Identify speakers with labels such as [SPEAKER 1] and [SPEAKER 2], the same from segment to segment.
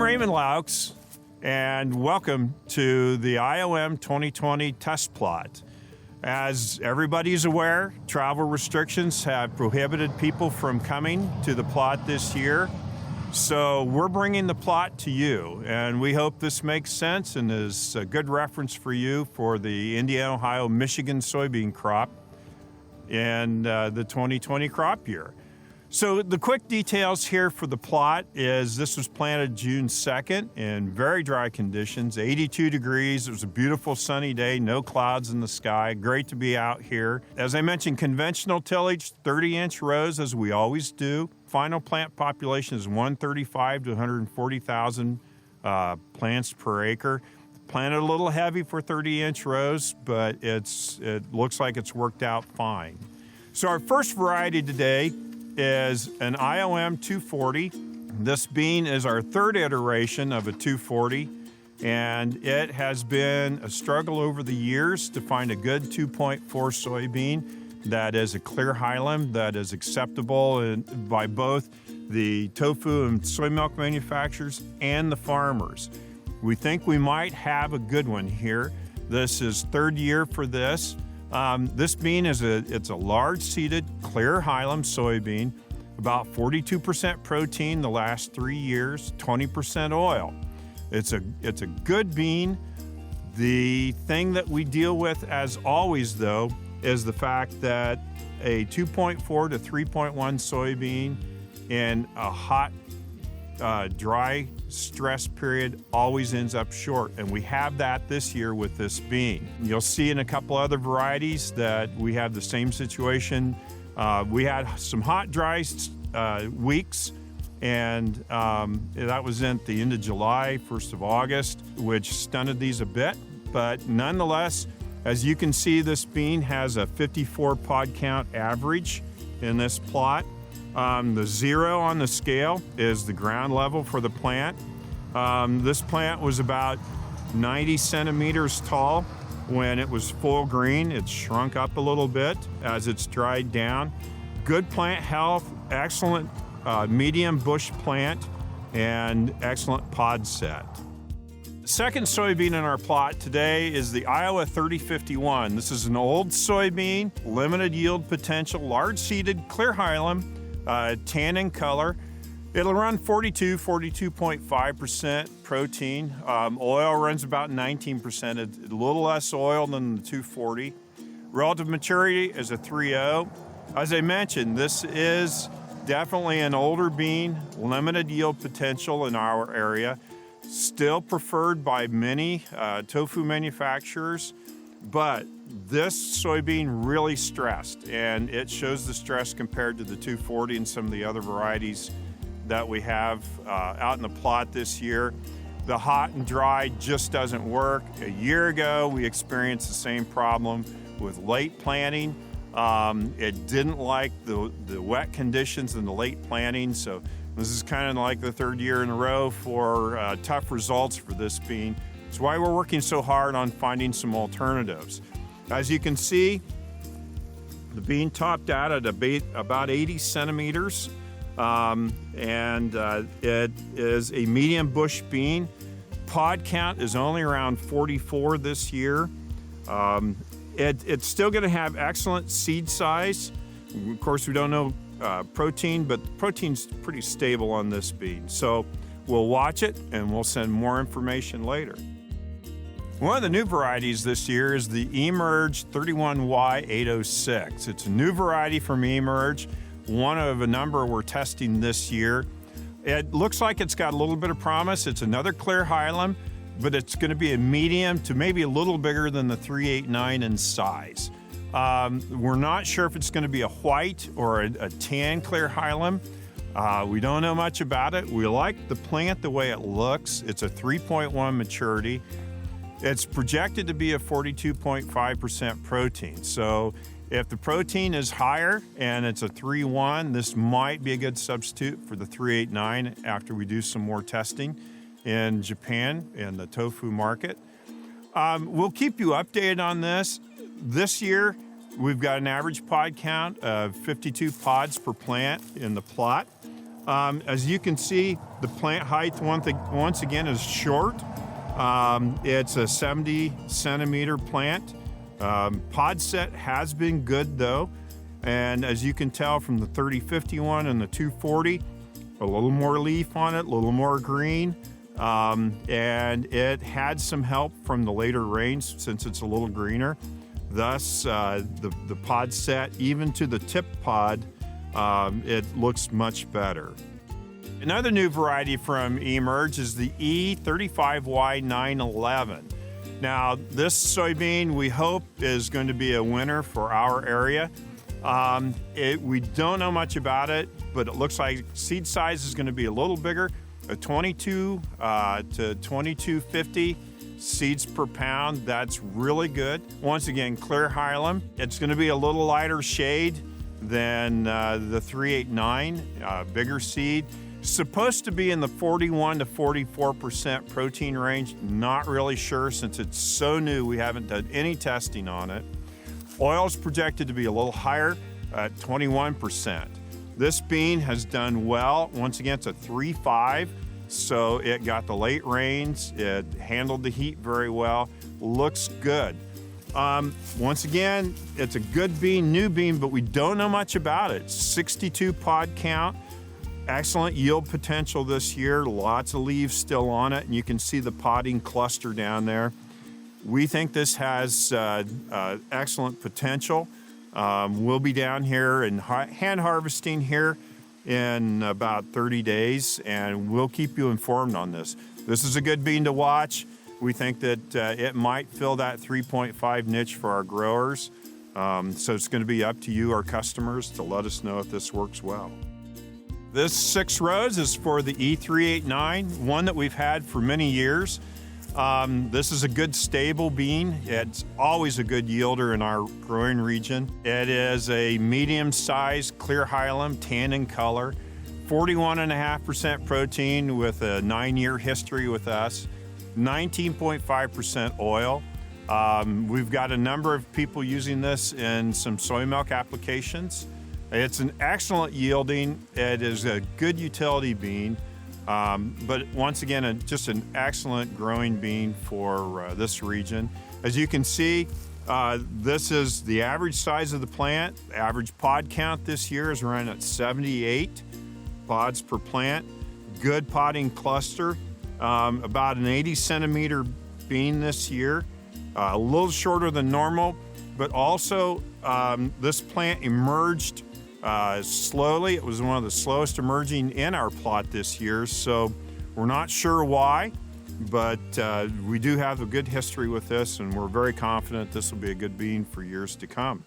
[SPEAKER 1] Raymond Laux, and welcome to the IOM 2020 test plot. As everybody's aware, travel restrictions have prohibited people from coming to the plot this year. So we're bringing the plot to you, and we hope this makes sense and is a good reference for you for the Indiana, Ohio, Michigan soybean crop in the 2020 crop year. So the quick details here for the plot is this was planted June 2nd in very dry conditions, 82 degrees. It was a beautiful sunny day, no clouds in the sky. Great to be out here. As I mentioned, conventional tillage, 30-inch rows as we always do. Final plant population is 135 to 140,000 plants per acre. Planted a little heavy for 30-inch rows, but it looks like it's worked out fine. So our first variety today is an IOM 240. This bean is our third iteration of a 240, and it has been a struggle over the years to find a good 2.4 soybean that is a clear hilum that is acceptable by both the tofu and soy milk manufacturers and the farmers. We think we might have a good one here. This is third year for this. This bean is a large-seeded, clear hilum soybean, about 42% protein the last 3 years, 20% oil. It's a good bean. The thing that we deal with, as always, though, is the fact that a 2.4 to 3.1 soybean in a hot, dry stress period always ends up short, and we have that this year with this bean. You'll see in a couple other varieties that we have the same situation. We had some hot, dry weeks, and that was at the end of July, 1st of August, which stunted these a bit, but nonetheless, as you can see, this bean has a 54 pod count average in this plot. The 0 on the scale is the ground level for the plant. This plant was about 90 centimeters tall when it was full green. It's shrunk up a little bit as it's dried down. Good plant health, excellent medium bush plant, and excellent pod set. Second soybean in our plot today is the Iowa 3051. This is an old soybean, limited yield potential, large-seeded, clear hilum, tan in color. It'll run 42.5% protein. Oil runs about 19%, a little less oil than the 240. Relative maturity is a 3.0. As I mentioned, this is definitely an older bean, limited yield potential in our area, still preferred by many tofu manufacturers, but this soybean really stressed, and it shows the stress compared to the 240 and some of the other varieties that we have out in the plot this year. The hot and dry just doesn't work. A year ago, we experienced the same problem with late planting. It didn't like the wet conditions in the late planting, so this is kind of like the third year in a row for tough results for this bean. That's why we're working so hard on finding some alternatives. As you can see, the bean topped out at about 80 centimeters, and it is a medium bush bean. Pod count is only around 44 this year. It's still going to have excellent seed size. Of course, we don't know protein, but protein's pretty stable on this bean. So we'll watch it, and we'll send more information later. One of the new varieties this year is the Emerge 31Y806. It's a new variety from Emerge, one of a number we're testing this year. It looks like it's got a little bit of promise. It's another clear hilum, but it's going to be a medium to maybe a little bigger than the 389 in size. We're not sure if it's going to be a white or a tan clear hilum. We don't know much about it. We like the plant the way it looks. It's a 3.1 maturity. It's projected to be a 42.5% protein. So if the protein is higher and it's a 3.1, this might be a good substitute for the 389 after we do some more testing in Japan in the tofu market. We'll keep you updated on this. This year, we've got an average pod count of 52 pods per plant in the plot. As you can see, the plant height once again is short. It's a 70 centimeter plant. Pod set has been good though. And as you can tell from the 3051 and the 240, a little more leaf on it, a little more green. And it had some help from the later rains since it's a little greener. Thus, the pod set, even to the tip pod, it looks much better. Another new variety from eMerge is the E35Y911. Now, this soybean we hope is going to be a winner for our area. We don't know much about it, but it looks like seed size is going to be a little bigger, a 22 to 2250 seeds per pound. That's really good. Once again, clear hilum. It's going to be a little lighter shade than the 389, bigger seed. Supposed to be in the 41 to 44% protein range. Not really sure since it's so new. We haven't done any testing on it. Oil is projected to be a little higher at 21%. This bean has done well. Once again, it's a 3.5, so it got the late rains. It handled the heat very well. Looks good. Once again, it's a good bean, new bean, but we don't know much about it. 62 pod count. Excellent yield potential this year. Lots of leaves still on it, and you can see the podding cluster down there. We think this has excellent potential. We'll be down here and hand harvesting here in about 30 days, and we'll keep you informed on this. This is a good bean to watch. We think that it might fill that 3.5 niche for our growers. So it's going to be up to you, our customers, to let us know if this works well. This 6 rows is for the E389, one that we've had for many years. This is a good stable bean. It's always a good yielder in our growing region. It is a medium-sized clear hilum, tan in color, 41.5% protein with a 9-year history with us, 19.5% oil. We've got a number of people using this in some soy milk applications. It's an excellent yielding. It is a good utility bean. But once again, just an excellent growing bean for this region. As you can see, this is the average size of the plant. The average pod count this year is around at 78 pods per plant. Good podding cluster, about an 80 centimeter bean this year, a little shorter than normal, but also this plant emerged slowly. It was one of the slowest emerging in our plot this year, so we're not sure why, but we do have a good history with this, and we're very confident this will be a good bean for years to come.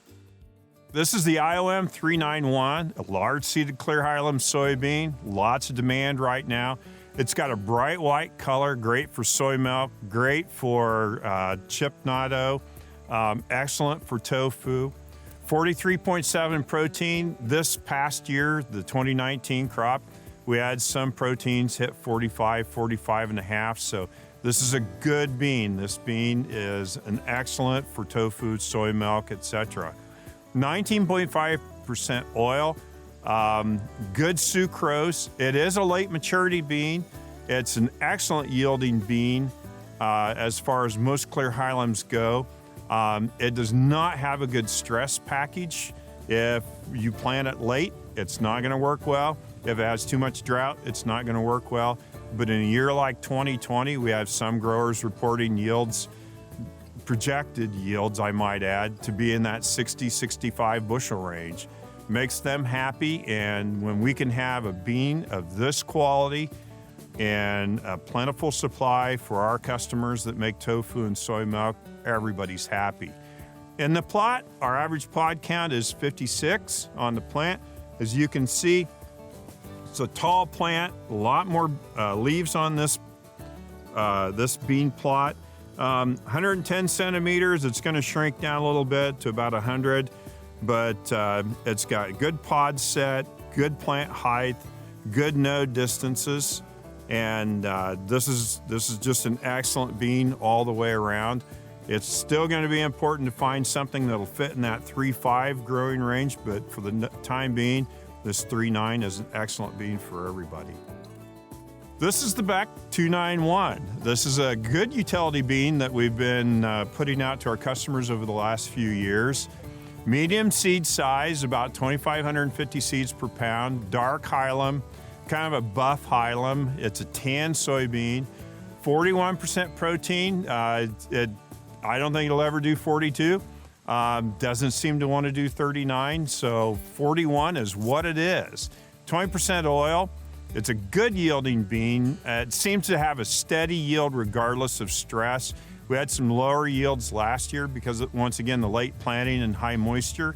[SPEAKER 1] This is the IOM 391, a large seeded clear hilum soybean. Lots of demand right now. It's got a bright white color, great for soy milk, great for chip natto, excellent for tofu. 43.7 protein. This past year, the 2019 crop, we had some proteins hit 45 and a half. So this is a good bean. This bean is an excellent for tofu, soy milk, etc. 19.5% oil, good sucrose. It is a late maturity bean. It's an excellent yielding bean as far as most clear hilums go. It does not have a good stress package. If you plant it late, it's not going to work well. If it has too much drought, it's not going to work well. But in a year like 2020, we have some growers reporting yields, projected yields, I might add, to be in that 60, 65 bushel range. Makes them happy, and when we can have a bean of this quality and a plentiful supply for our customers that make tofu and soy milk, everybody's happy. In the plot, our average pod count is 56 on the plant. As you can see, it's a tall plant, a lot more leaves on this bean plot. 110 centimeters, it's going to shrink down a little bit to about 100, but it's got good pod set, good plant height, good node distances. And this is just an excellent bean all the way around. It's still going to be important to find something that'll fit in that 3.5 growing range, but for the time being, this 3.9 is an excellent bean for everybody. This is the Beck 291. This is a good utility bean that we've been putting out to our customers over the last few years. Medium seed size, about 2,550 seeds per pound, dark hilum, kind of a buff hilum. It's a tan soybean, 41% protein. I don't think it'll ever do 42. Doesn't seem to want to do 39, so 41 is what it is. 20% oil. It's a good yielding bean. It seems to have a steady yield regardless of stress. We had some lower yields last year because of, once again, the late planting and high moisture,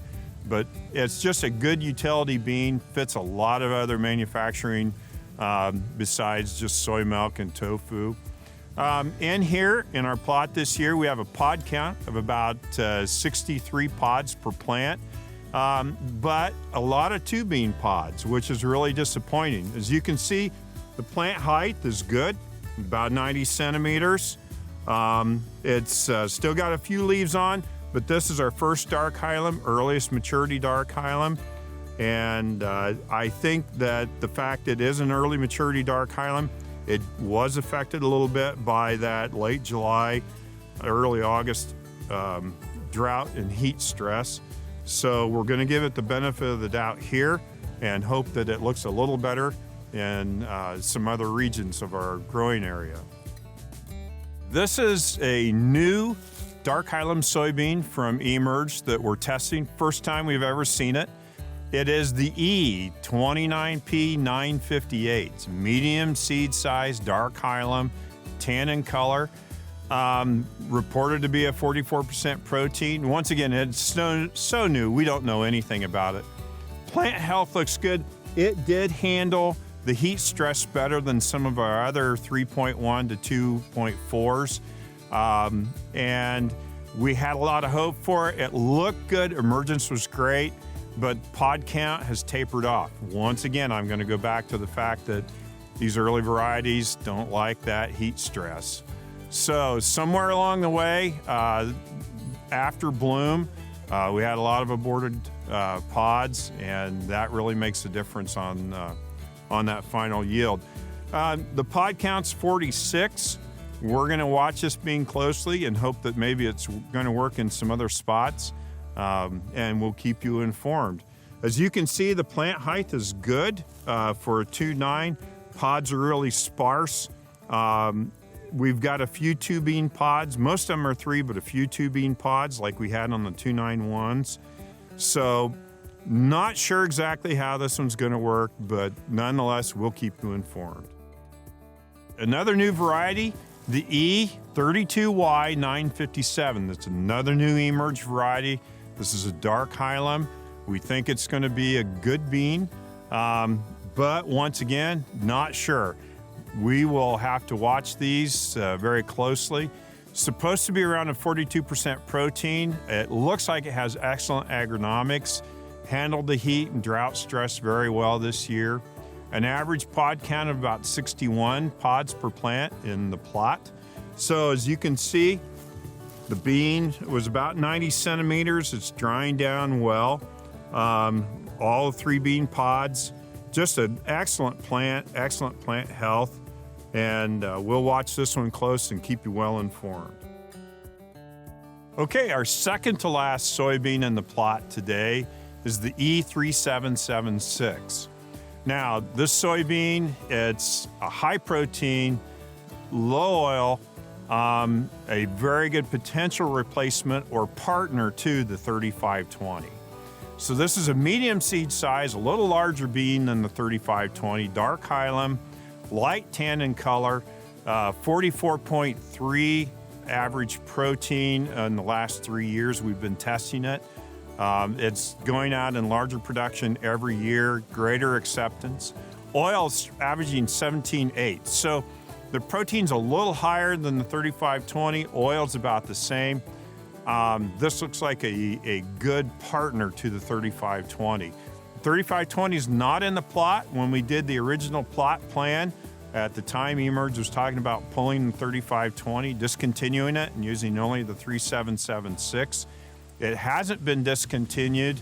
[SPEAKER 1] but it's just a good utility bean, fits a lot of other manufacturing besides just soy milk and tofu. In here, in our plot this year, we have a pod count of about 63 pods per plant. But a lot of two bean pods, which is really disappointing. As you can see, the plant height is good, about 90 centimeters. It's still got a few leaves on, but this is our first dark hilum, earliest maturity dark hilum. And I think that the fact it is an early maturity dark hilum, it was affected a little bit by that late July, early August drought and heat stress. So we're going to give it the benefit of the doubt here and hope that it looks a little better in some other regions of our growing area. This is a new dark hilum soybean from Emerge that we're testing. First time we've ever seen it. It is the E29P958. It's medium seed size, dark hilum, tan in color. Reported to be a 44% protein. Once again, it's so new, we don't know anything about it. Plant health looks good. It did handle the heat stress better than some of our other 3.1 to 2.4s. And we had a lot of hope for it. It looked good, emergence was great, but pod count has tapered off. Once again, I'm gonna go back to the fact that these early varieties don't like that heat stress. So somewhere along the way, after bloom, we had a lot of aborted pods, and that really makes a difference on that final yield. The pod count's 46. We're gonna watch this bean closely and hope that maybe it's gonna work in some other spots, and we'll keep you informed. As you can see, the plant height is good for a 2.9. Pods are really sparse. We've got a few two bean pods. Most of them are 3, but a few two bean pods like we had on the 291s. So not sure exactly how this one's gonna work, but nonetheless, we'll keep you informed. Another new variety, the E32Y957. That's another new Emerge variety. This is a dark hilum. We think it's gonna be a good bean, but once again, not sure. We will have to watch these very closely. Supposed to be around a 42% protein. It looks like it has excellent agronomics, handled the heat and drought stress very well this year. An average pod count of about 61 pods per plant in the plot. So as you can see, the bean was about 90 centimeters. It's drying down well. All 3 bean pods. Just an excellent plant health, and we'll watch this one close and keep you well informed. Okay, our second to last soybean in the plot today is the E3776. Now, this soybean, it's a high protein, low oil, a very good potential replacement or partner to the 3520. So this is a medium seed size, a little larger bean than the 3520, dark hilum, light tan in color, 44.3 average protein in the last 3 years we've been testing it. It's going out in larger production every year, greater acceptance. Oil's averaging 17.8. So the protein's a little higher than the 3520, oil's about the same. This looks like a good partner to the 3520. 3520 is not in the plot. When we did the original plot plan, at the time Emerge was talking about pulling the 3520, discontinuing it and using only the 3776. It hasn't been discontinued,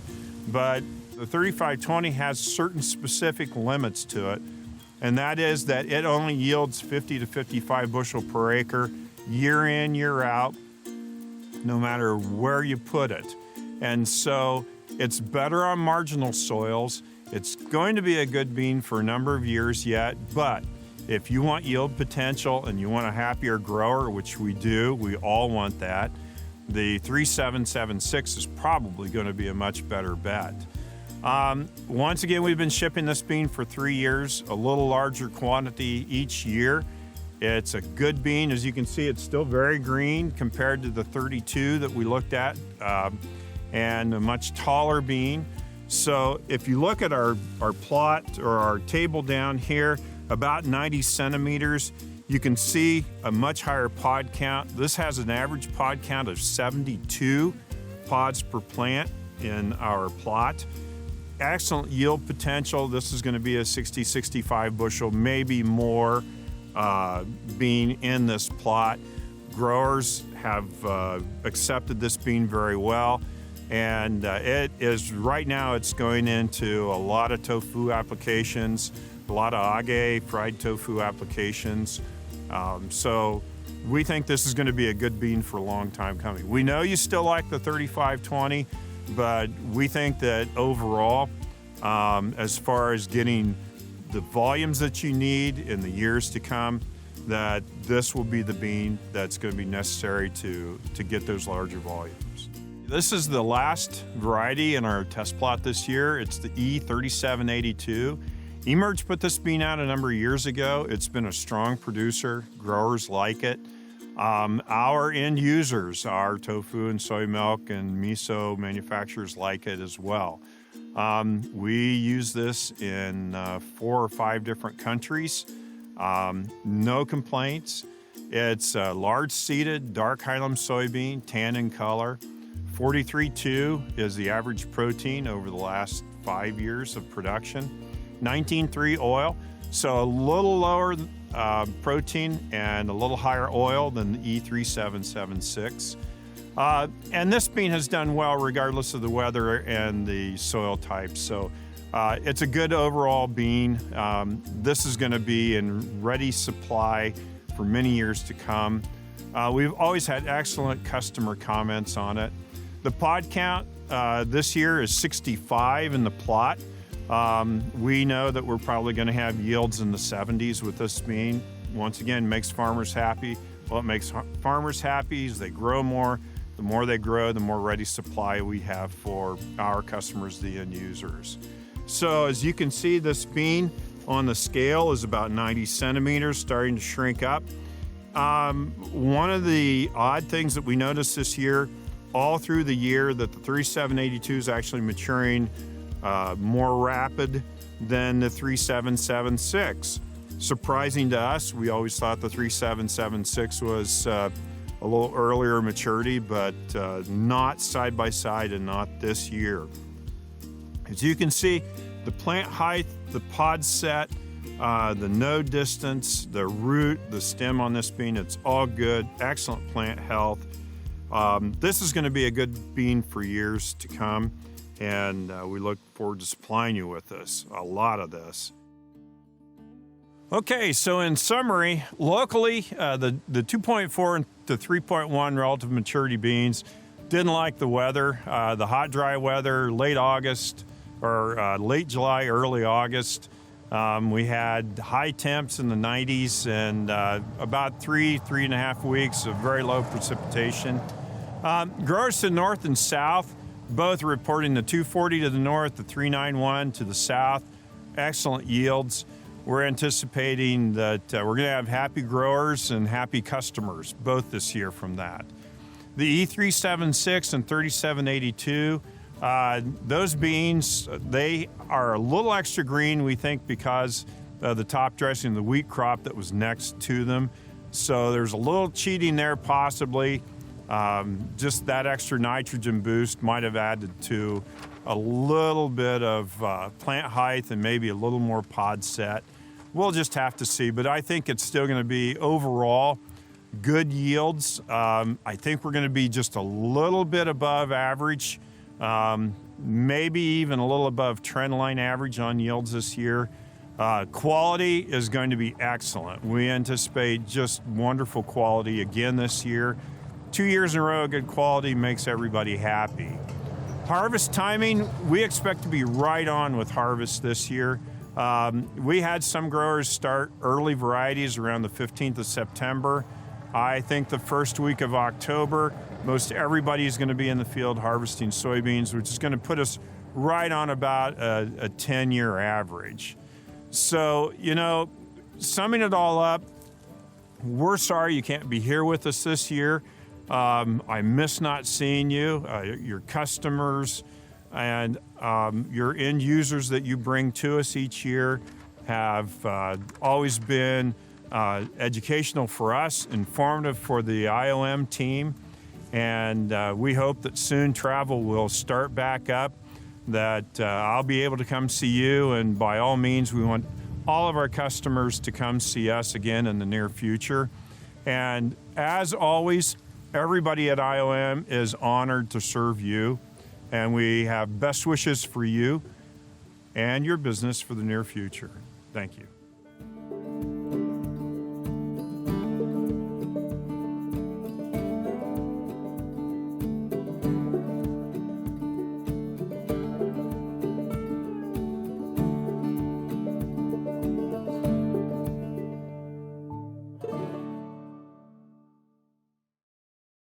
[SPEAKER 1] but The 3520 has certain specific limits to it, and that is that it only yields 50 to 55 bushel per acre year in, year out, no matter where you put it. And so it's better on marginal soils. It's going to be a good bean for a number of years yet, but if you want yield potential and you want a happier grower, which we do, we all want that, the 3776 is probably going to be a much better bet. Once again, we've been shipping this bean for 3 years, a little larger quantity each year. It's a good bean. As you can see, it's still very green compared to the 32 that we looked at, and a much taller bean. So if you look at our plot or our table down here, about 90 centimeters, you can see a much higher pod count. This has an average pod count of 72 pods per plant in our plot. Excellent yield potential. This is going to be a 60, 65 bushel, maybe more bean in this plot. Growers have accepted this bean very well, and it is right now it's going into a lot of tofu applications, a lot of age fried tofu applications. So we think this is going to be a good bean for a long time coming. We know you still like the 3520, but we think that overall, as far as getting the volumes that you need in the years to come, that this will be the bean that's going to be necessary to get those larger volumes. This is the last variety in our test plot this year. It's the E3782. Emerge put this bean out a number of years ago. It's been a strong producer. Growers like it. Our end users, our tofu and soy milk and miso manufacturers like it as well. We use this in 4 or 5 different countries. No complaints. It's a large seeded dark Highland soybean, tan in color. 43.2 is the average protein over the last 5 years of production. 19.3 oil, so a little lower protein and a little higher oil than the E3776. And this bean has done well regardless of the weather and the soil type. So it's a good overall bean. This is going to be in ready supply for many years to come. We've always had excellent customer comments on it. The pod count this year is 65 in the plot. We know that we're probably going to have yields in the 70s with this bean. Once again, makes farmers happy. What makes farmers happy is they grow more. The more they grow, the more ready supply we have for our customers, the end users. So as you can see, this bean on the scale is about 90 centimeters, starting to shrink up. One of the odd things that we noticed this year, all through the year, that the 3782 is actually maturing more rapid than the 3776. Surprising to us, we always thought the 3776 was a little earlier maturity, but not side by side and not this year. As you can see, the plant height, the pod set, the node distance, the root, the stem on this bean, it's all good. Excellent plant health. This is going to be a good bean for years to come, and we look forward to supplying you with this, a lot of this. Okay, so in summary, locally, the 2.4 to 3.1 relative maturity beans didn't like the weather, the hot, dry weather, late August or late July, early August. We had high temps in the 90s and about 3.5 weeks of very low precipitation. Growers to the north and south, both reporting the 240 to the north, the 391 to the south, excellent yields. We're anticipating that we're going to have happy growers and happy customers both this year from that. The E376 and 3782, those beans, they are a little extra green, we think, because of the top dressing of the wheat crop that was next to them. So there's a little cheating there possibly. Just that extra nitrogen boost might have added to a little bit of plant height and maybe a little more pod set. We'll just have to see, but I think it's still going to be overall good yields. I think we're going to be just a little bit above average maybe even a little above trend line average on yields this year. Quality is going to be excellent. We anticipate just wonderful quality again this year. 2 years in a row, good quality makes everybody happy. Harvest timing, we expect to be right on with harvest this year. We had some growers start early varieties around the 15th of September. I think the first week of October, most everybody is going to be in the field harvesting soybeans, which is going to put us right on about a 10-year average. So, summing it all up, we're sorry you can't be here with us this year. I miss not seeing you, your customers, and your end users that you bring to us each year have always been educational for us, informative for the IOM team, and we hope that soon travel will start back up, that I'll be able to come see you, and by all means, we want all of our customers to come see us again in the near future. And as always, everybody at IOM is honored to serve you, and we have best wishes for you and your business for the near future. Thank you.